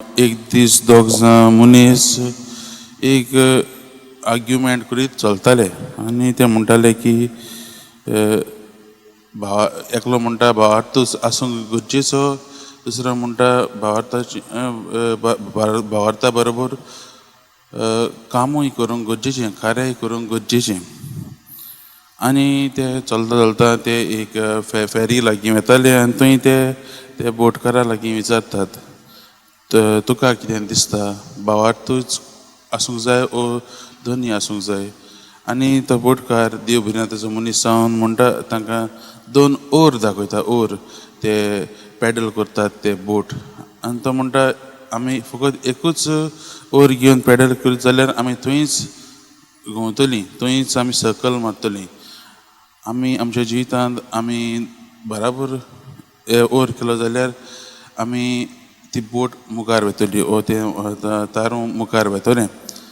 एक दीस दोग जाण मनीस एक आर्ग्युमेंट करीत चलताले आनी ते म्हणटाले की एकलो म्हणटा भावार्थूच आसूंक गरजेचो, दुसरो म्हणटा भावार्था बरोबर कामूय करूंक गरजेचें, कार्याय करूंक गरजेचें. आनी ते चलता चलता ते एक फेरी लागीं वेताले आनी थंय ते बोटकारा लागीं विचारतात, तुका कितें दिसता, भावार्थूच आसूंक जाय ओ दोनी आसूंक जाय? आनी तो बोटकार देव बरें ताचो मनीस जावन म्हणटा तांकां 2 ओर दाखयता, ओर ते पॅडल करतात ते बोट. आनी तो म्हणटा आमी फकत एकूच ओर घेवन पॅडल करीत जाल्यार आमी थंयच घुंवतलीं, थंयच आमी सर्कल मारतलीं. आमी आमच्या जिवितांत आमी बराबर ओर केलो जाल्यार आमी ती बोट मुखार वतली ओ तें तारून मुखार वतलें.